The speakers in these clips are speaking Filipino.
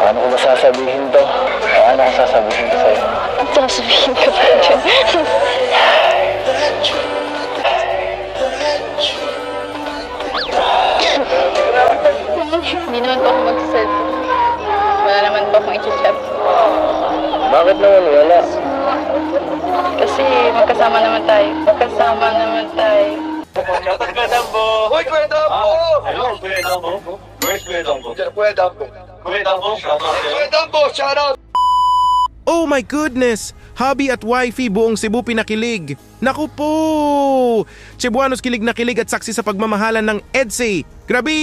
Paano ko ba sasabihin to? Paano ko sasabihin to sa'yo? Sasabihin ka pa dyan. Hindi naman po ako mag-cellphone. Wala naman po akong i-chat. Bakit naman wala? Kasi magkasama naman tayo. Magkasama naman tayo. Shoutout Kuya Dambo! Hoy, Kuya Dambo! Hello, Kuya Dambo. Where's Kuya Dambo? Kuya Dambo. Kuya Dambo, shoutout sa'yo. Kuya Dambo, shoutout! Oh my goodness! Hubby at wifey buong Cebu pinakilig. Naku po! Cebuanos kilig na kilig at saksi sa pagmamahalan ng EDSA. Grabe!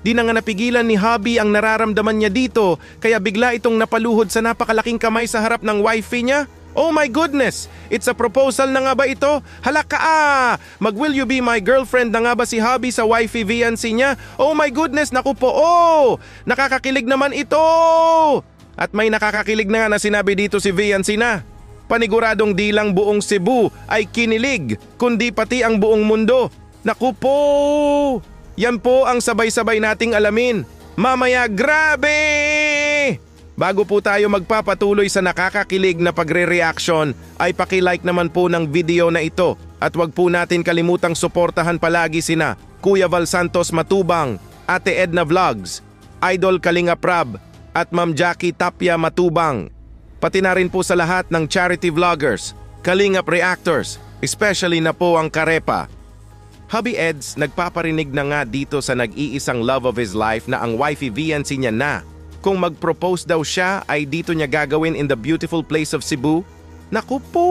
Di na nga napigilan ni hubby ang nararamdaman niya dito kaya bigla itong napaluhod sa napakalaking kamay sa harap ng wifey niya. Oh my goodness! It's a proposal na nga ba ito? Hala ka ah! Mag-will you be my girlfriend na nga ba si hubby sa wifey fiancé niya? Oh my goodness! Naku po! Oh! Nakakakilig naman ito! At may nakakakilig na nga na sinabi dito si fiancé na. Paniguradong di lang buong Cebu ay kinilig, kundi pati ang buong mundo. Naku po! Yan po ang sabay-sabay nating alamin. Mamaya, grabe! Bago po tayo magpapatuloy sa nakakakilig na pagre-reaction, ay paki-like naman po ng video na ito. At wag po natin kalimutang suportahan palagi sina Kuya Val Santos Matubang, Ate Edna Vlogs, Idol Kalinga Prab, at Ma'am Jackie Tapia Matubang. Pati na rin po sa lahat ng charity vloggers, Kalingap Reactors, especially na po ang Karepa. Hubby Eds nagpaparinig na nga dito sa nag-iisang love of his life na ang wifey fiancé niya na. Kung mag-propose daw siya ay dito niya gagawin in the beautiful place of Cebu. Naku po!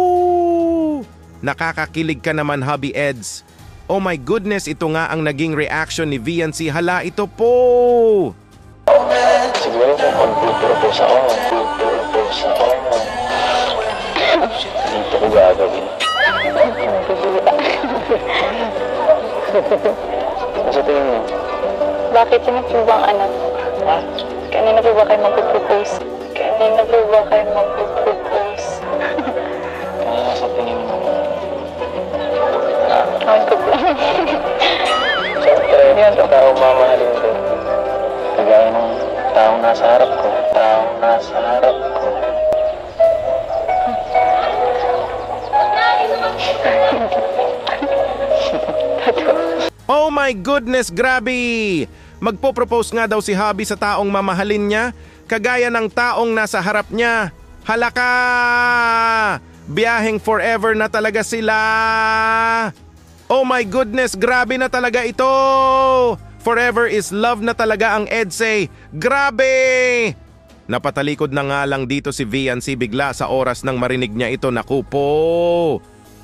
Nakakakilig ka naman Hubby Eds. Oh my goodness, ito nga ang naging reaction ni fiancé. Hala, ito po! Siguro kung mag-propose ako, dito ko gagawin. Ano sa tingin mo? Bakit sino po bang anak? Ha? Kanina po ba kayo magpropose? Kanina po ba kayo magpropose? Ano sa tingin mo? Ewan ko po. Siyempre, yan ang taong mamahalin ko. Kagaya ng taong nasa harap ko. Oh my goodness, grabe! Magpo-propose nga daw si hubby sa taong mamahalin niya, kagaya ng taong nasa harap niya. Halaka! Biyaheng forever na talaga sila! Oh my goodness, grabe na talaga ito! Forever is love na talaga ang EDSA. Grabe! Napatalikod na nga lang dito si fiancé bigla sa oras nang marinig niya ito. Naku po!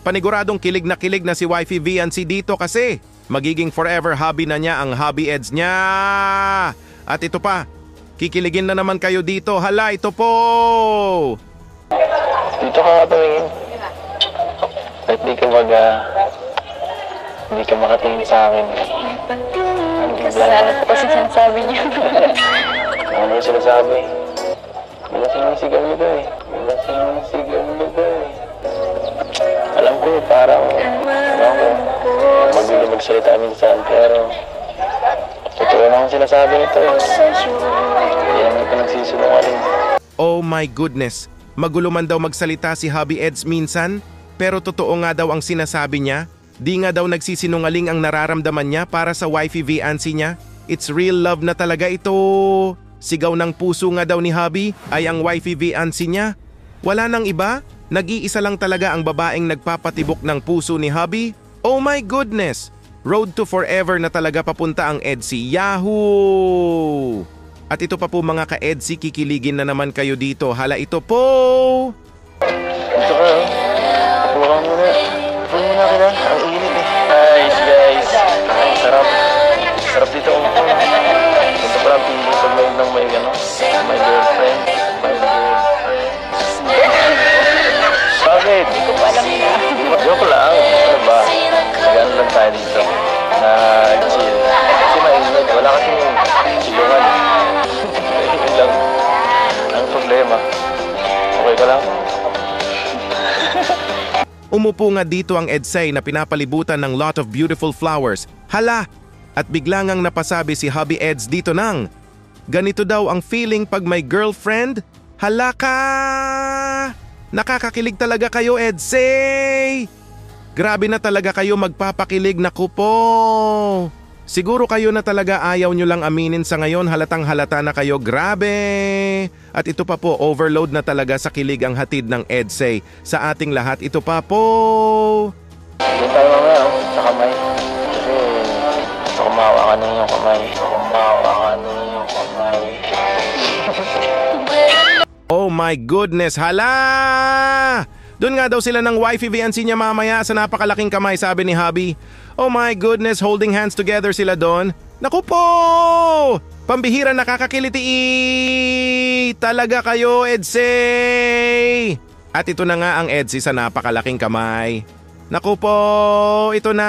Paniguradong kilig na si wifey fiancé dito kasi magiging forever hubby na niya ang hubby Eds niya. At ito pa, kikiligin na naman kayo dito. Hala, ito po! Dito ka tumingin. At hindi ka makatingin sa akin. Ano po kasi sinasabi niyo? Ano yung sinasabi? Wala sinisigaw nito eh. Alam ko parang magulo magsalita minsan pero totoo naman sinasabi nito eh. Hindi naman ito nagsisinungaling. Oh my goodness, magulo man daw magsalita si hubby Eds minsan, pero totoo nga daw ang sinasabi niya. Di nga daw nagsisinungaling ang nararamdaman niya para sa wifey fiancé niya. It's real love na talaga ito. Sigaw ng puso nga daw ni hubby ay ang wifey fiancé niya. Wala nang iba, nag-iisa lang talaga ang babaeng nagpapatibok ng puso ni hubby. Oh my goodness! Road to forever na talaga papunta ang EDSA. Yahoo! At ito pa po mga ka-EDSA, kikiligin na naman kayo dito. Hala, ito po! Ito ka oh. Tuwa mo na. Tuwa mo na kita. Ang init eh. Nice guys. Ang sarap. Sarap dito. Ito pa lang piling pag may gano'n. My girlfriend. Bakit? Hindi ko pa alam na. Joke lang. Ano ba? Magano lang tayo dito. Chill. Kasi mainit. Wala kasing silungan. Yun lang. Ang problema. Okay ka lang? Umupo nga dito ang EDSA na pinapalibutan ng lot of beautiful flowers. Hala! At bigla ngang napasabi si hubby Eds dito ng, Ganito daw ang feeling pag may girlfriend? Hala ka! Nakakakilig talaga kayo, Edsay! Grabe na talaga kayo magpapakilig, naku po! Siguro kayo na talaga ayaw nyo lang aminin sa ngayon, halatang halata na kayo, grabe! At ito pa po, overload na talaga sa kilig ang hatid ng Edsay. Sa ating lahat, ito pa po! Doon tayo mamaya, sa kamay. Kasi gusto ko mahawakan ng iyong kamay. Oh my goodness, hala! Doon nga daw sila ng wifey Viancy niya mamaya sa napakalaking kamay, sabi ni Hubby. Oh my goodness, holding hands together sila doon. Naku po! Pambihira, nakakakiliti! Talaga kayo, Edsay! At ito na nga ang Edsay sa napakalaking kamay. Naku po, ito na!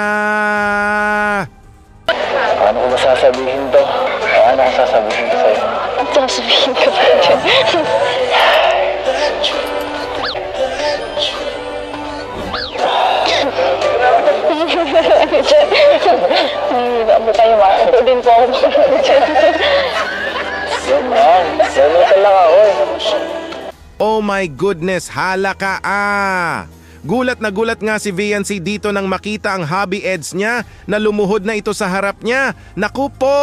Paano ko ba sasabihin to? Paano ko sasabihin to sa'yo? Sasabihin ka ba dyan? Hindi tayo makakito din po ako dyan. Yan lang. Salutan lang ako eh. Oh my goodness, hala ka Gulat na gulat nga si Viancy dito nang makita ang hubby Eds niya na lumuhod na ito sa harap niya. Naku po!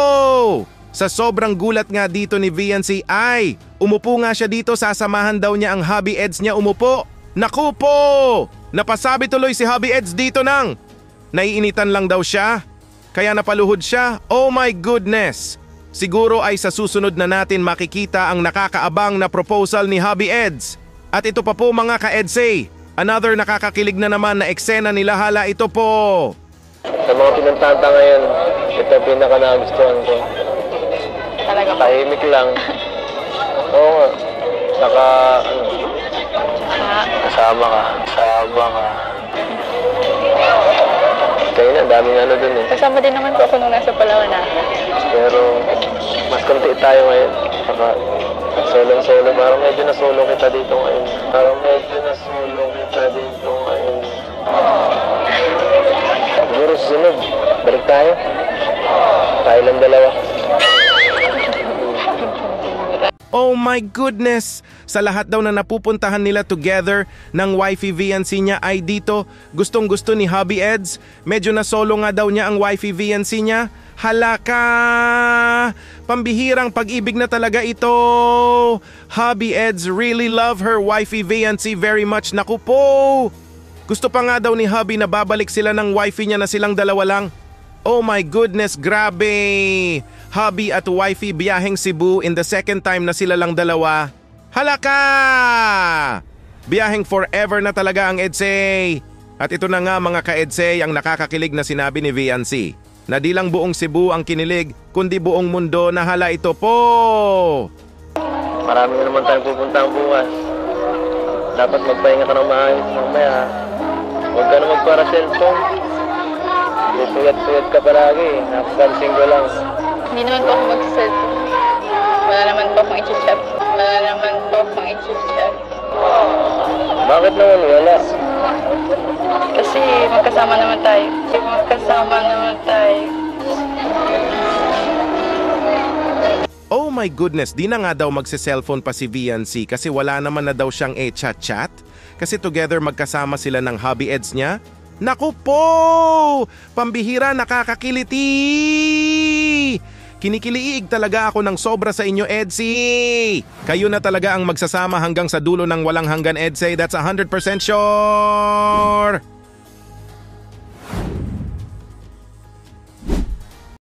Sa sobrang gulat nga dito ni Viancy ay umupo nga siya dito, sasamahan daw niya ang hubby Eds niya umupo. Naku po! Napasabi tuloy si hubby Eds dito nang naiinitan lang daw siya. Kaya napaluhod siya. Oh my goodness! Siguro ay sa susunod na natin makikita ang nakakaabang na proposal ni hubby Eds. At ito pa po mga ka-Edsay, another nakakakilig na naman na eksena nila, hala ito po. Sa mga pinantanta ngayon, ito ang pinaka-nagustuhan ko. Talaga po. Tahimik lang. Oo nga. Saka, kasama ka. Kaya na, daming ano dun eh. Kasama din naman po ako nung nasa Palawan na. Pero, mas konti tayo ngayon. Saka, solo-solo. Parang medyo na-solo kita dito ngayon. Siguro susunod, balik tayo. Tayo lang dalawa. Oh my goodness! Sa lahat daw na napupuntahan nila together ng wifey Viancy niya ay dito, gustong gusto ni hubby Eds. Medyo na solo nga daw niya ang wifey Viancy niya. Hala ka! Pambihirang pag-ibig na talaga ito! Hubby Eds really love her wifey Viancy very much. Naku po! Gusto pa nga daw ni hubby na babalik sila ng wifey niya na silang dalawa lang. Oh my goodness, grabe! Hubby at wifey biyaheng Cebu in the second time na sila lang dalawa. Hala ka! Biyaheng forever na talaga ang Edsay. At ito na nga mga ka-Edsay ang nakakakilig na sinabi ni Viancy. Na di lang buong Cebu ang kinilig, kundi buong mundo na hala ito po. Marami na naman tayong pupuntahan bukas. Dapat magpahinga ka ng maayos mamaya. Huwag ka na magpara-cellphone. Puyat-puyat ka palagi. Napapansin ko lang. Hindi naman po ako mag-cellphone. Wala naman po akong i-chat. Bakit naman wala? Kasi magkasama naman tayo. Oh my goodness, di na nga daw magse-cellphone pa si Viancy kasi wala naman na daw siyang chat-chat. Kasi together magkasama sila ng hubby Eds niya. Naku po! Pambihira, nakakakiliti! Kinikiliig talaga ako ng sobra sa inyo, Edsy! Kayo na talaga ang magsasama hanggang sa dulo ng walang hanggan, Edsy. That's 100% sure!